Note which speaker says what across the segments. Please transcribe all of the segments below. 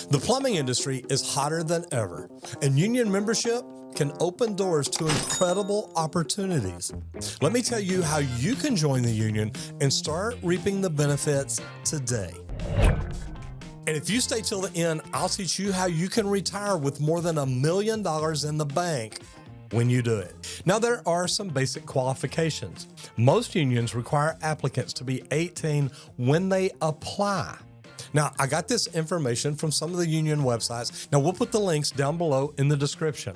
Speaker 1: The plumbing industry is hotter than ever, and union membership can open doors to incredible opportunities. Let me tell you how you can join the union and start reaping the benefits today. And if you stay till the end, I'll teach you how you can retire with more than $1 million in the bank when you do it. Now, there are some basic qualifications. Most unions require applicants to be 18 when they apply. Now, I got this information from some of the union websites. Now, we'll put the links down below in the description.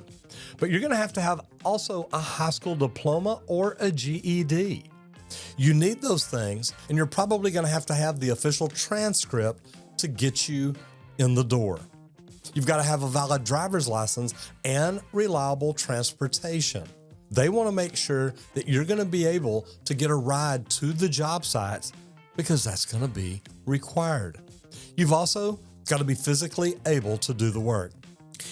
Speaker 1: But you're going to have also a high school diploma or a GED. You need those things, and you're probably going to have the official transcript to get you in the door. You've got to have a valid driver's license and reliable transportation. They want to make sure that you're going to be able to get a ride to the job sites because that's going to be required. You've also got to be physically able to do the work.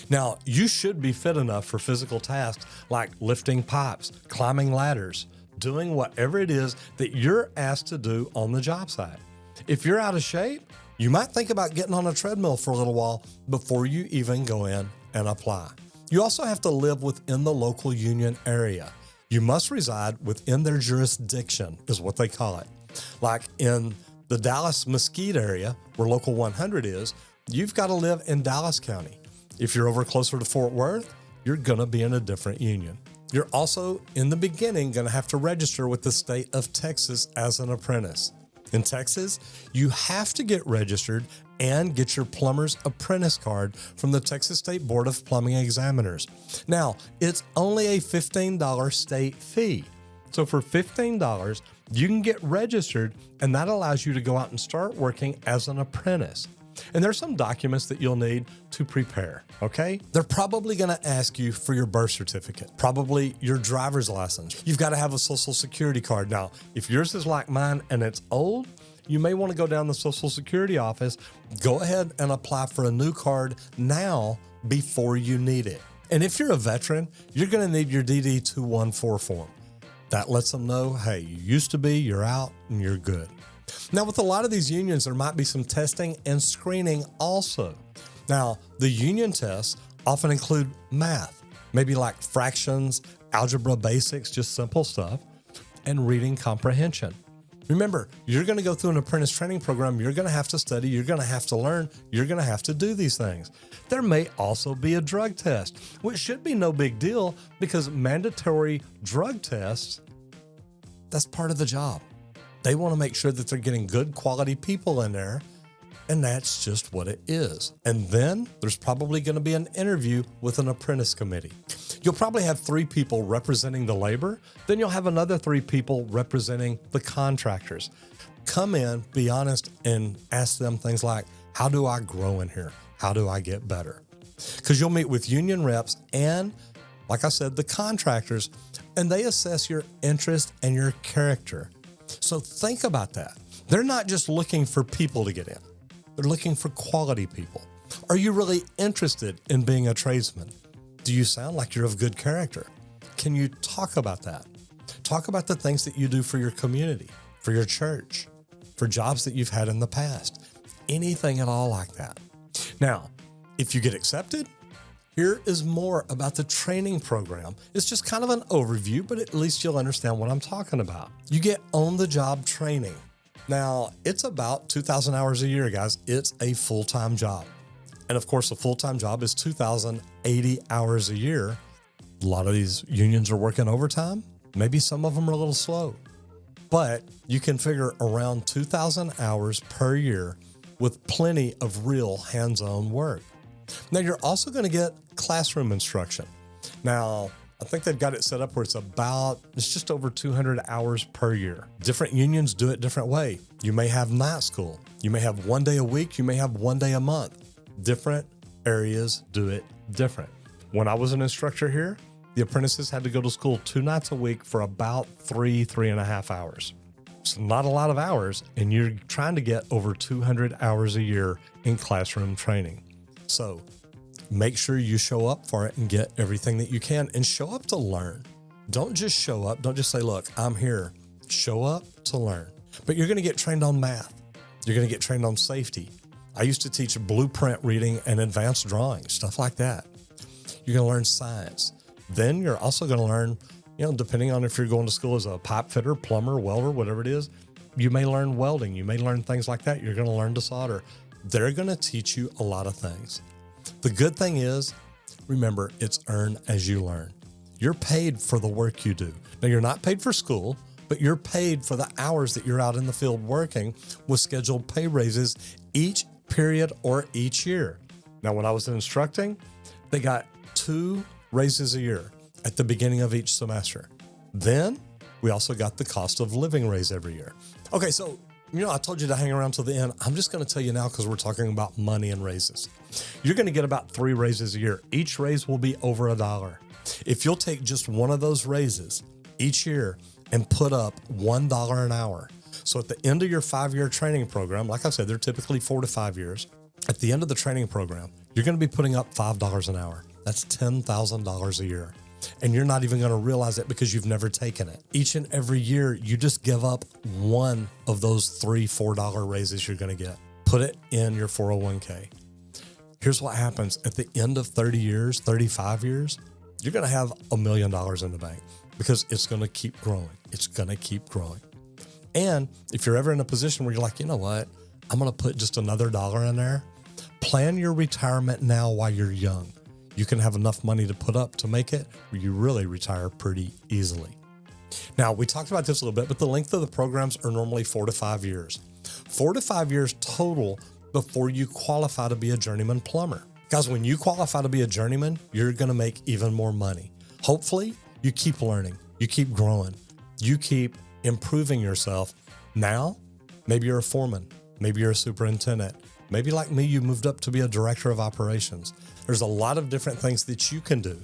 Speaker 1: Now, you should be fit enough for physical tasks like lifting pipes, climbing ladders, doing whatever it is that you're asked to do on the job site. If you're out of shape, you might think about getting on a treadmill for a little while before you even go in and apply. You also have to live within the local union area. You must reside within their jurisdiction, is what they call it. Like in the Dallas Mesquite area, where Local 100 is, you've got to live in Dallas County. If you're over closer to Fort Worth, you're going to be in a different union. You're also, in the beginning, going to have to register with the state of Texas as an apprentice. In Texas, you have to get registered and get your plumber's apprentice card from the Texas State Board of Plumbing Examiners. Now, it's only a $15 state fee. So for $15, you can get registered, and that allows you to go out and start working as an apprentice. And there's some documents that you'll need to prepare, okay? They're probably going to ask you for your birth certificate, probably your driver's license. You've got to have a Social Security card. Now, if yours is like mine and it's old, you may want to go down to the Social Security office, go ahead and apply for a new card now before you need it. And if you're a veteran, you're going to need your DD-214 form. That lets them know, hey, you used to be, you're out, and you're good. Now, with a lot of these unions, there might be some testing and screening also. Now, the union tests often include math, maybe like fractions, algebra basics, just simple stuff, and reading comprehension. Remember, you're going to go through an apprentice training program. You're going to have to study. You're going to have to learn. You're going to have to do these things. There may also be a drug test, which should be no big deal because mandatory drug tests, that's part of the job. They want to make sure that they're getting good quality people in there, and that's just what it is. And then there's probably going to be an interview with an apprentice committee. You'll probably have 3 people representing the labor, then you'll have another 3 people representing the contractors. Come in, be honest, and ask them things like, how do I grow in here? How do I get better? Because you'll meet with union reps and, like I said, the contractors, and they assess your interest and your character. So think about that. They're not just looking for people to get in. They're looking for quality people. Are you really interested in being a tradesman? Do you sound like you're of good character? Can you talk about that? Talk about the things that you do for your community, for your church, for jobs that you've had in the past, anything at all like that. Now, if you get accepted, here is more about the training program. It's just kind of an overview, but at least you'll understand what I'm talking about. You get on-the-job training. Now, it's about 2,000 hours a year, guys. It's a full-time job. And of course, a full-time job is 2,080 hours a year. A lot of these unions are working overtime. Maybe some of them are a little slow. But you can figure around 2,000 hours per year with plenty of real hands-on work. Now, you're also going to get classroom instruction. Now, I think they've got it set up where it's just over 200 hours per year. Different unions do it different way. You may have night school. You may have 1 day a week. You may have 1 day a month. Different areas do it different. When I was an instructor here, the apprentices had to go to school 2 nights a week for about 3.5 hours. It's not a lot of hours, and you're trying to get over 200 hours a year in classroom training. So make sure you show up for it and get everything that you can and show up to learn. Don't just show up. Don't just say, look, I'm here. Show up to learn. But you're going to get trained on math. You're going to get trained on safety. I used to teach blueprint reading and advanced drawing, stuff like that. You're going to learn science. Then you're also going to learn, depending on if you're going to school as a pipe fitter, plumber, welder, whatever it is, you may learn welding. You may learn things like that. You're going to learn to solder. They're going to teach you a lot of things. The good thing is, remember, it's earn as you learn. You're paid for the work you do. Now, you're not paid for school, but you're paid for the hours that you're out in the field working with scheduled pay raises each period or each year. Now, when I was instructing, they got 2 raises a year at the beginning of each semester. Then we also got the cost of living raise every year. Okay, so, I told you to hang around till the end. I'm just going to tell you now because we're talking about money and raises. You're going to get about 3 raises a year. Each raise will be over $1. If you'll take just one of those raises each year and put up $1 an hour. So at the end of your 5-year training program, like I said, they're typically 4 to 5 years. At the end of the training program, you're going to be putting up $5 an hour. That's $10,000 a year. And you're not even going to realize it because you've never taken it. Each and every year, you just give up one of those $3, $4 raises you're going to get. Put it in your 401k. Here's what happens. At the end of 30 years, 35 years, you're going to have $1 million in the bank because it's going to keep growing. It's going to keep growing. And if you're ever in a position where you're like, you know what, I'm going to put just another dollar in there, plan your retirement now while you're young. You can have enough money to put up to make it where you really retire pretty easily. Now, we talked about this a little bit, but the length of the programs are normally 4 to 5 years. 4 to 5 years total before you qualify to be a journeyman plumber. Guys, when you qualify to be a journeyman, you're going to make even more money. Hopefully, you keep learning, you keep growing, you keep improving yourself. Now, maybe you're a foreman, maybe you're a superintendent, maybe like me, you moved up to be a director of operations. There's a lot of different things that you can do,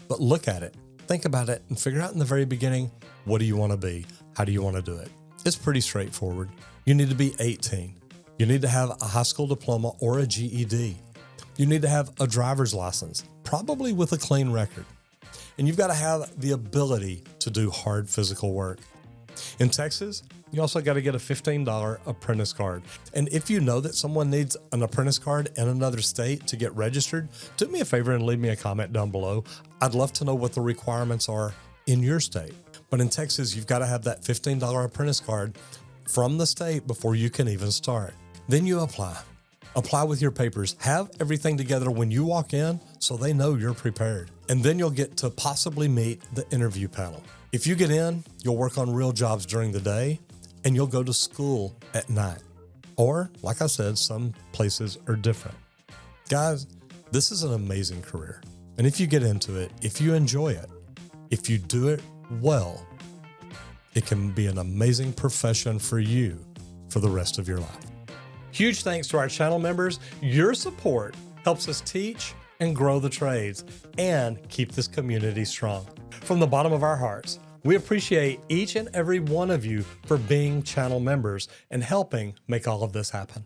Speaker 1: but look at it, think about it, and figure out in the very beginning, what do you want to be? How do you want to do it? It's pretty straightforward. You need to be 18. You need to have a high school diploma or a GED. You need to have a driver's license, probably with a clean record. And you've got to have the ability to do hard physical work. In Texas, you also got to get a $15 apprentice card. And if you know that someone needs an apprentice card in another state to get registered, do me a favor and leave me a comment down below. I'd love to know what the requirements are in your state. But in Texas, you've got to have that $15 apprentice card from the state before you can even start. Then you apply. Apply with your papers. Have everything together when you walk in so they know you're prepared. And then you'll get to possibly meet the interview panel. If you get in, you'll work on real jobs during the day and you'll go to school at night. Or, like I said, some places are different. Guys, this is an amazing career. And if you get into it, if you enjoy it, if you do it well, it can be an amazing profession for you for the rest of your life. Huge thanks to our channel members. Your support helps us teach and grow the trades and keep this community strong. From the bottom of our hearts, we appreciate each and every one of you for being channel members and helping make all of this happen.